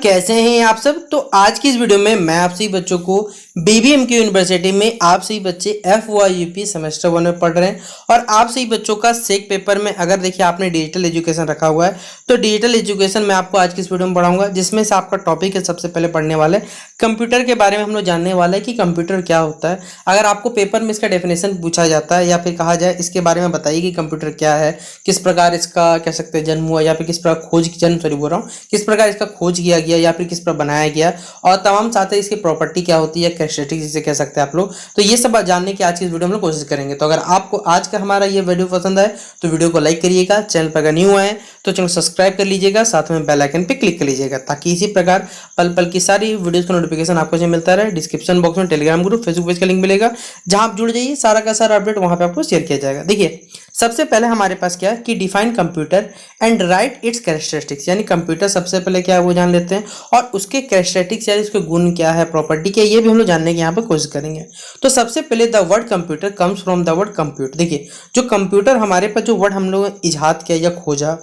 कैसे हैं आप सब। तो आज की इस वीडियो में मैं आप सभी बच्चों को बीबीएमके यूनिवर्सिटी में आप सभी बच्चे FYUP सेमेस्टर 1 में पढ़ रहे हैं और आप सभी बच्चों का सेक पेपर में अगर देखिए आपने डिजिटल एजुकेशन रखा हुआ है तो डिजिटल एजुकेशन में आपको आज की इस वीडियो में पढ़ाऊंगा, जिसमें से आपका टॉपिक है सबसे पहले पढ़ने वाला है कंप्यूटर के बारे में। हम लोग जानने वाले हैं कि कंप्यूटर क्या होता है। अगर आपको पेपर में इसका डेफिनेशन पूछा जाता है या फिर कहा जाए इसके बारे में बताइए कि कंप्यूटर क्या है, किस प्रकार इसका कह सकते हैं जन्म हुआ या फिर किस प्रकार खोज जन्म सॉरी बोल रहा हूँ किस प्रकार इसका खोज किया गया या फिर किस प्रकार बनाया गया और तमाम साथ ही इसकी प्रॉपर्टी क्या होती है, कैरेक्टरिस्टिक जिसे कह सकते हैं आप लोग। तो ये सब बात जानने की आज की इस वीडियो में कोशिश करेंगे। तो अगर आपको आज का हमारा ये वीडियो पसंद आए तो वीडियो को लाइक करिएगा, चैनल पर अगर न्यू आए तो चैनल सब्सक्राइब कर लीजिएगा, साथ में बेल आइकन पे क्लिक कर लीजिएगा ताकि इसी प्रकार पल पल की सारी वीडियोस का नोटिफिकेशन आपको से मिलता रहे। डिस्क्रिप्शन बॉक्स में टेलीग्राम ग्रुप, फेसबुक पेज का लिंक मिलेगा, जहां आप जुड़ जाइए, सारा का सारा अपडेट वहां पे आपको शेयर किया जाएगा। देखिए सबसे पहले हमारे पास क्या है कि define computer and right it's characteristics, यानी कंप्यूटर सबसे पहले क्या है वो जान लेते हैं और उसके कैरेक्टरिस्टिक्स यानी उसके गुण क्या है, प्रॉपर्टी क्या है, ये भी हम लोग जानने की यहाँ पे कोशिश करेंगे। तो सबसे पहले the word computer comes from the word computer. देखिए जो कंप्यूटर हमारे पास जो वर्ड हम लोग इजाद किया या खोजा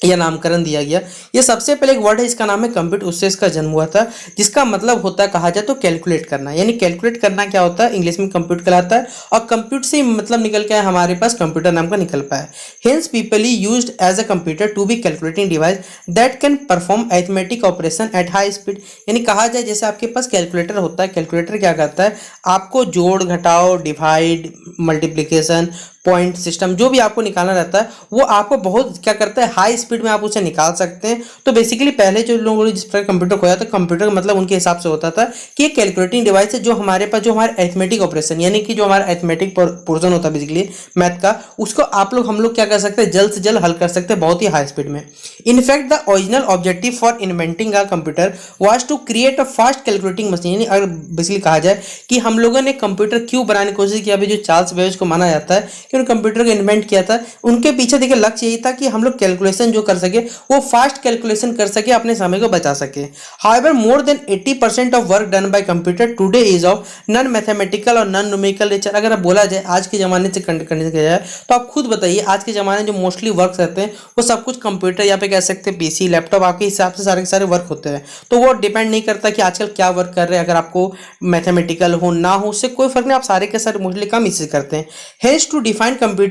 या नामकरण दिया गया, ये सबसे पहले एक वर्ड है, इसका नाम है कंप्यूटर, उससे इसका जन्म हुआ था, जिसका मतलब होता है कहा जाए तो कैलकुलेट करना। यानी कैलकुलेट करना क्या होता है, इंग्लिश में कंप्यूट कहलाता है और कंप्यूट से मतलब निकल के हमारे पास कंप्यूटर नाम का निकल पाया। Hence people used as a computer to be calculating device that can perform arithmetic operation at high speed. यानी कहा जाए जैसे आपके पास कैलकुलेटर होता है, कैलकुलेटर क्या करता है, आपको जोड़ घटाओ डिवाइड मल्टीप्लीकेशन पॉइंट सिस्टम जो भी आपको निकालना रहता है वो आपको बहुत क्या करता है, हाई स्पीड में आप उसे निकाल सकते हैं। तो बेसिकली पहले जो लोगों ने जिस प्रकार कंप्यूटर खोया था, कंप्यूटर का मतलब उनके हिसाब से होता था कि एक कैलकुलेटिंग डिवाइस है जो हमारे पास जो हमारे अरिथमेटिक ऑपरेशन यानी कि जो हमारा अरिथमेटिक पोर्शन होता है बेसिकली मैथ का, उसको आप लोग हम लोग क्या कर सकते हैं, जल्द से जल्द हल कर सकते हैं बहुत ही हाई स्पीड में। In fact the original objective for inventing a computer was to create a fast calculating machine. यानी अगर बेसिकली कहा जाए कि हम लोगों ने कंप्यूटर क्यों बनाने की कोशिश की, अभी जो चार्ल्स बेबेज को माना जाता है कि उन्होंने कंप्यूटर को इन्वेंट किया था, उनके पीछे देखिए लक्ष्य यही था कि हम लोग कैलकुलेशन जो कर सके वो फास्ट कैलकुलेशन कर सके, अपने समय को बचा सके। However more than 80% of work done by computer today is of non mathematical और नॉन न्यूमेरिकल नेचर। अगर आप बोला जाए आज के जमाने से करने किया जाए तो आप खुद बताइए आज के जमाने में जो मोस्टली वर्क रहते हैं वो सब कुछ कंप्यूटर या पे कह सकते हैं पीसी लैपटॉप आपके हिसाब से सारे के सारे वर्क होते हैं। तो वो डिपेंड नहीं करता कि आजकल क्या वर्क कर रहे हैं, अगर आपको मैथमेटिकल हो ना हो उससे कोई फर्क नहीं, आप सारे के सारे मोस्टली काम इसी करते हैं। Hence to define computer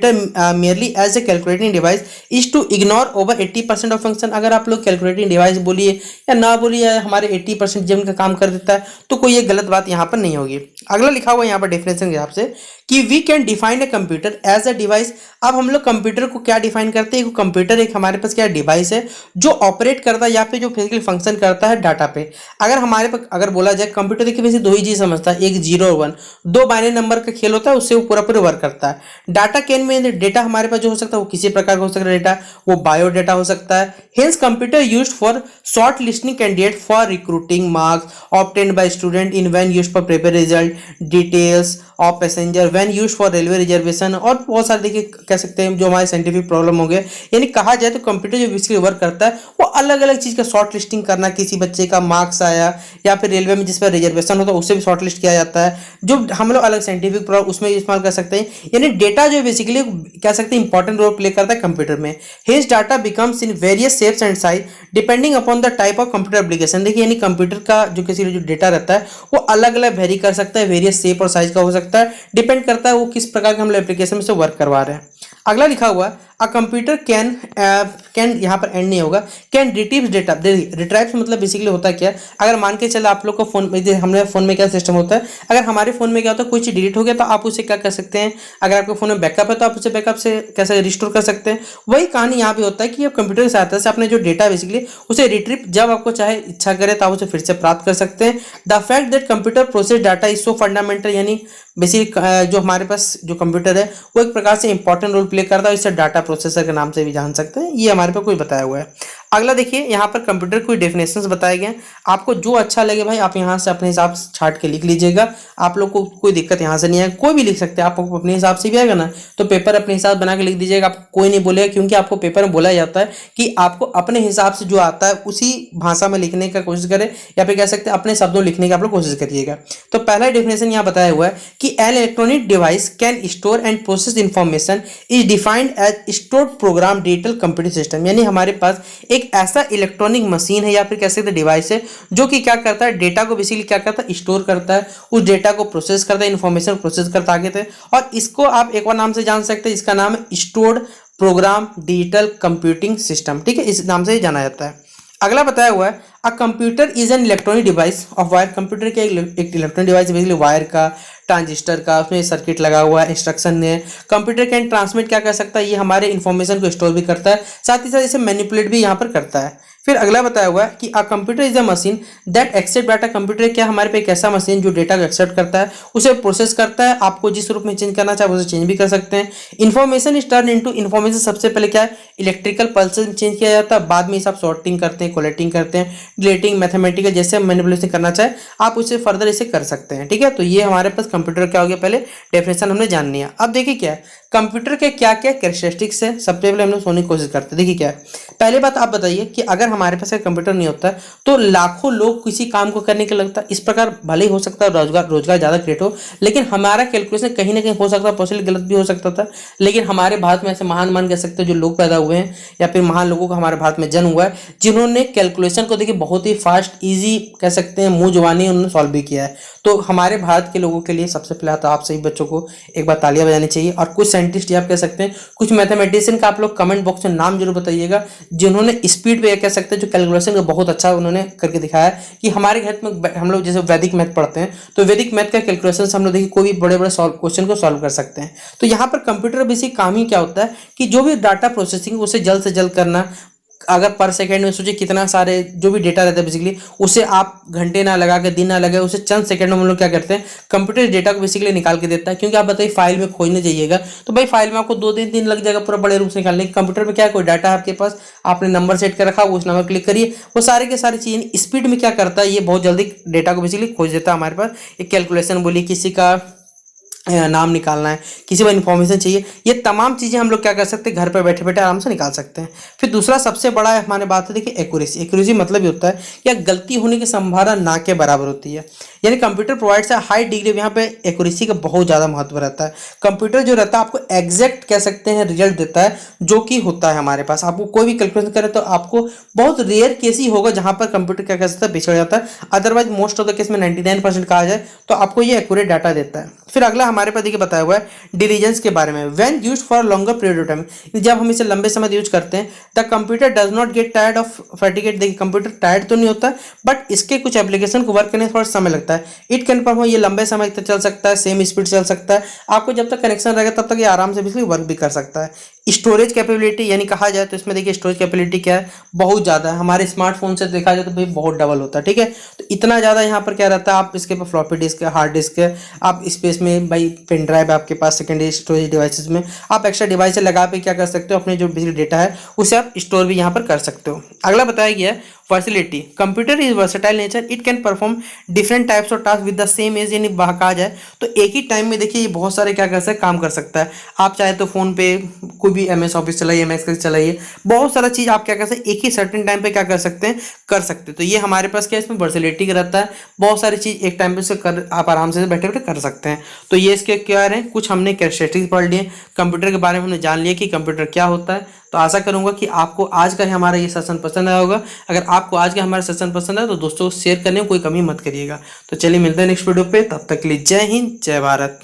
merely as a calculating device is to ignore over 80% of function। अगर आप लोग कैलकुलेटिंग डिवाइस बोलिए या ना बोलिए हमारे 80% जिम का काम कर देता है तो कोई ये गलत बात यहाँ पर नहीं होगी। अगला लिखा हुआ यहाँ पर डेफिनेशन के हिसाब से कि we can define a computer as a device. अब हम लोग कंप्यूटर को क्या डिफाइन करते हैं, कंप्यूटर एक हमारे पास क्या डिवाइस है जो ऑपरेट करता है या फिर जो फिजिकल फंक्शन करता है डाटा पे। अगर हमारे पास अगर बोला जाए कंप्यूटर देखिए वैसे दो ही चीज समझता है, एक 0 और 1, दो बाइनरी नंबर का खेल होता है, उससे वो पूरा पूरा वर्क करता है। डाटा कैन में डेटा हमारे पास जो हो सकता है वो किसी प्रकार का हो सकता है, डेटा वो बायो डेटा हो सकता है। Hence computer used for short listing candidate for recruiting marks obtained by student in when used for prepare result details of passenger when used for railway reservation और बहुत सारे देखिए कह सकते हैं जो हमारे साइंटिफिक प्रॉब्लम हो गए। यानी कहा जाए तो कंप्यूटर जो बेसिकली वर्क करता है वो अलग अलग चीज का शॉर्ट लिस्टिंग करना, किसी बच्चे का मार्क्स आया या फिर रेलवे में जिस पर रिजर्वेशन होता है उससे भी शॉर्ट लिस्ट किया जाता है, जो हम लोग अलग साइंटिफिक प्रॉब्लम उसमें इस्तेमाल कर सकते हैं। यानी डेटा जो बेसिकली कह सकते हैं इंपॉर्टेंट रोल प्ले करता है कंप्यूटर में। His data becomes in various shapes and size depending upon the type of computer application. देखिए यानी कंप्यूटर का जो किसी जो डेटा रहता है वो अलग अलग वेरी कर सकता है, वेरियस शेप और साइज का हो सकता है, डिपेंड करता है वो किस प्रकार के हम एप्लीकेशन में से वर्क करवा रहे हैं। अगला लिखा हुआ अ कंप्यूटर कैन यहाँ पर एंड नहीं होगा, कैन रिट्रीव डेटा। रिट्राइव मतलब बेसिकली होता है क्या, अगर मान के चले आप लोग को फोन में हमारे फोन में क्या सिस्टम होता है, अगर हमारे फोन में क्या होता है कोई चीज डिलीट हो गया तो आप उसे क्या कर सकते हैं, अगर आपके फोन में बैकअप है तो आप उसे बैकअप से कैसे रिस्टोर कर सकते हैं। वही कहानी यहाँ पे होता है कि आप कंप्यूटर की सहायता से अपने जो डेटा बेसिकली उसे रिट्रीव जब आपको चाहे इच्छा करे तो आप उसे फिर से प्राप्त कर सकते हैं। The fact that computer process data is so fundamental, यानी बेसिक जो हमारे पास जो कंप्यूटर है वो एक प्रकार से इंपॉर्टेंट रोल प्ले करता है, इससे डाटा प्रोसेसर के नाम से भी जान सकते हैं, ये हमारे पास कोई बताया हुआ है। अगला देखिए यहाँ पर कंप्यूटर कोई डेफिनेशंस बताए गए हैं, आपको जो अच्छा लगे भाई आप यहाँ से अपने हिसाब से छाट के लिख लीजिएगा, आप लोग को कोई दिक्कत यहाँ से नहीं है, कोई भी लिख सकते हैं, आपको अपने हिसाब से भी आएगा ना तो पेपर अपने हिसाब बना के लिख दीजिएगा, आपको कोई नहीं बोलेगा, क्योंकि आपको पेपर में बोला जाता है कि आपको अपने हिसाब से जो आता है उसी भाषा में लिखने का कोशिश करें या फिर कह सकते हैं अपने शब्दों लिखने की आप लोग कोशिश करिएगा। तो पहला डेफिनेशन यहाँ बताया हुआ है कि an electronic device can store and process information is defined as stored program digital computer system. यानी हमारे पास एक एक ऐसा इलेक्ट्रॉनिक मशीन है या फिर कह सकते हैं डिवाइस है जो कि क्या करता है, डेटा को बेसिकली क्या करता है, स्टोर करता है, उस डेटा को प्रोसेस करता है, इन्फॉर्मेशन प्रोसेस करता आगे थे। और इसको आप एक और नाम से जान सकते हैं, इसका नाम है stored program digital computing system, ठीक है, इस नाम से ही जाना जाता है। अगला बताया हुआ है अ computer is an electronic device of wire. Computer के एक इलेक्ट्रॉनिक डिवाइस बेसिकली वायर का, ट्रांजिस्टर का, उसमें सर्किट लगा हुआ है, इंस्ट्रक्शन है। कंप्यूटर कैन ट्रांसमिट क्या कर सकता है, ये हमारे इन्फॉर्मेशन को स्टोर भी करता है, साथ ही साथ इसे मैनिपुलेट भी यहाँ पर करता है। फिर अगला बताया हुआ है कि a computer is a machine that accept data. Computer क्या हमारे पे एक ऐसा मशीन जो डेटा को एक्सेप्ट करता है, उसे प्रोसेस करता है, आपको जिस रूप में चेंज करना चाहे उसे चेंज भी कर सकते हैं। Information is turn into, information सबसे पहले क्या है, इलेक्ट्रिकल पल्स में चेंज किया जाता है, बाद में सब सॉर्टिंग करते हैं, कोलेटिंग करते हैं, डिलीटिंग, मैथमेटिकल जैसे मैनिपुलेशन करना चाहे आप उसे फर्दर इसे कर सकते हैं, ठीक है। तो ये हमारे पास कंप्यूटर क्या हो गया, पहले डेफिनेशन हमने जान लिया। अब देखिए क्या है कंप्यूटर के क्या क्या कैरेक्टरिस्टिक्स है, सबसे पहले हम लोग सोचने की कोशिश करते हैं। देखिए क्या है, पहले बात आप बताइए कि अगर हमारे पास कंप्यूटर नहीं होता तो लाखों लोग किसी काम को करने के लगता, इस प्रकार भले ही हो सकता है रोजगार ज्यादा क्रिएट हो, लेकिन हमारा कैलकुलेशन कहीं ना कहीं हो सकता है, पॉसिबल गलत भी हो सकता था। लेकिन हमारे भारत में ऐसे महान मान कह सकते हैं जो लोग पैदा हुए हैं या फिर महान लोगों का हमारे भारत में जन्म हुआ है, जिन्होंने कैलकुलेशन को देखिए बहुत ही फास्ट ईजी कह सकते हैं, मुंह जुबानी उन्होंने सॉल्व भी किया है। तो हमारे भारत के लोगों के लिए सबसे पहले तो आप सही बच्चों को एक बार तालियां बजानी चाहिए। और कुछ साइंटिस्ट आप कह सकते हैं, कुछ मैथमेटिशियन का आप लोग कमेंट बॉक्स में नाम जरूर बताइएगा, जिन्होंने स्पीड पे कह सकते हैं जो कैलकुलेशन का बहुत अच्छा उन्होंने करके दिखाया है। कि हमारे घर में हम लोग जैसे वैदिक मैथ पढ़ते हैं तो वैदिक मैथ का कैलकुलेशन से हम लोग देखिए कोई भी बड़े बड़े क्वेश्चन को सॉल्व कर सकते हैं। तो यहाँ पर कंप्यूटर बेसिक काम ही क्या होता है कि जो भी डाटा प्रोसेसिंग उसे जल्द से जल्द करना। अगर पर सेकंड में सोचिए कितना सारे जो भी डेटा रहता है बेसिकली, उसे आप घंटे ना लगा के दिन ना लगे, उसे चंद सेकंड में हम लोग क्या करते हैं, कंप्यूटर डेटा को बेसिकली निकाल के देता है। क्योंकि आप बताइए फाइल में खोजने जाइएगा तो भाई फाइल में आपको 2 दिन लग जाएगा पूरा बड़े रूप से निकालने। कंप्यूटर में क्या है, कोई डाटा है आपके पास, आपने नंबर सेट कर रखा, उस नंबर क्लिक करिए, वो सारे के सारी चीजें स्पीड में क्या करता है, ये बहुत जल्दी डेटा को बेसिकली खोज देता है हमारे पास। एक कैलकुलेशन बोलिए, किसी का नाम निकालना है, किसी को इन्फॉर्मेशन चाहिए, ये तमाम चीज़ें हम लोग क्या कर सकते हैं, घर पर बैठे बैठे आराम से निकाल सकते हैं। फिर दूसरा सबसे बड़ा है हमारे बात है देखिए एक्यूरेसी। एक्यूरेसी मतलब ये होता है कि गलती होने की संभावना ना के बराबर होती है। यानी computer provides a high degree, यहाँ पे एक्यूरेसी का बहुत ज़्यादा महत्व रहता है। कंप्यूटर जो रहता है आपको एग्जैक्ट कह सकते हैं रिजल्ट देता है जो कि होता है हमारे पास। आपको कोई भी कैलकुलेशन करे तो आपको बहुत रेयर केस ही होगा जहाँ पर कंप्यूटर क्या कर सकता है, बिछड़ जाता है। Otherwise most of the case में 99% कहा जाए तो आपको ये एक्यूरेट डाटा देता है। फिर अगला हमारे पास देखिए बताया हुआ है डिलीजेंस के बारे में। When used for longer period of time, जब हम इसे लंबे समय यूज करते हैं, the computer does not get tired of fatigued. देखिए कंप्यूटर टायर्ड तो नहीं होता, बट इसके कुछ एप्लीकेशन को वर्क करने में थोड़ा समय लगता है। इट कैन परफॉर्म, ये लंबे समय तक चल सकता है, सेम स्पीड चल सकता है, आपको जब तक कनेक्शन रहेगा तब तक ये आराम से बिजली वर्क भी कर सकता है। स्टोरेज कैपेबिलिटी यानी कहा जाए तो इसमें देखिए स्टोरेज कैपेबिलिटी क्या है, बहुत ज़्यादा है। हमारे स्मार्टफोन से देखा जाए तो भाई बहुत डबल होता है, ठीक है। तो इतना ज़्यादा यहाँ पर क्या रहता है, आप इसके पर फ्लॉपी डिस्क है, हार्ड डिस्क है, आप स्पेस में भाई पेन ड्राइव है आपके पास, सेकेंडरी स्टोरेज डिवाइसेस में आप एक्स्ट्रा डिवाइस लगा पे क्या कर सकते हो, अपने जो बिजली डेटा है उसे आप स्टोर भी यहाँ पर कर सकते हो। अगला बताया गया है versatility. Computer is versatile nature, it can perform different types of task with the same ease. यानी कहा जाए तो एक ही टाइम में देखिए ये बहुत सारे क्या कर सकते हैं, काम कर सकता है। आप चाहे तो फोन पे कोई भी MS ऑफिस चलाइए, MS एक्सेल चलाइए, बहुत सारा चीज आप क्या कर सकते हैं, एक ही सर्टेन टाइम पे क्या कर सकते हैं, कर सकते हैं। तो ये हमारे पास क्या इसमें वर्सिलिटी का रहता है, बहुत सारी चीज एक टाइम पे से कर आप आराम से बैठे बैठे कर सकते हैं। तो ये इसके क्या है, कुछ हमने कैरेक्टरिस्टिक्स पढ़ लिए, कंप्यूटर के बारे में हमने जान लिया कि कंप्यूटर क्या होता है। तो आशा करूंगा कि आपको आज का हमारा ये सेशन पसंद आया होगा। अगर आपको आज का हमारा सेशन पसंद आया तो दोस्तों शेयर करने में कोई कमी मत करिएगा। तो चलिए मिलते हैं नेक्स्ट वीडियो पे, तब तक के लिए जय हिंद जय भारत।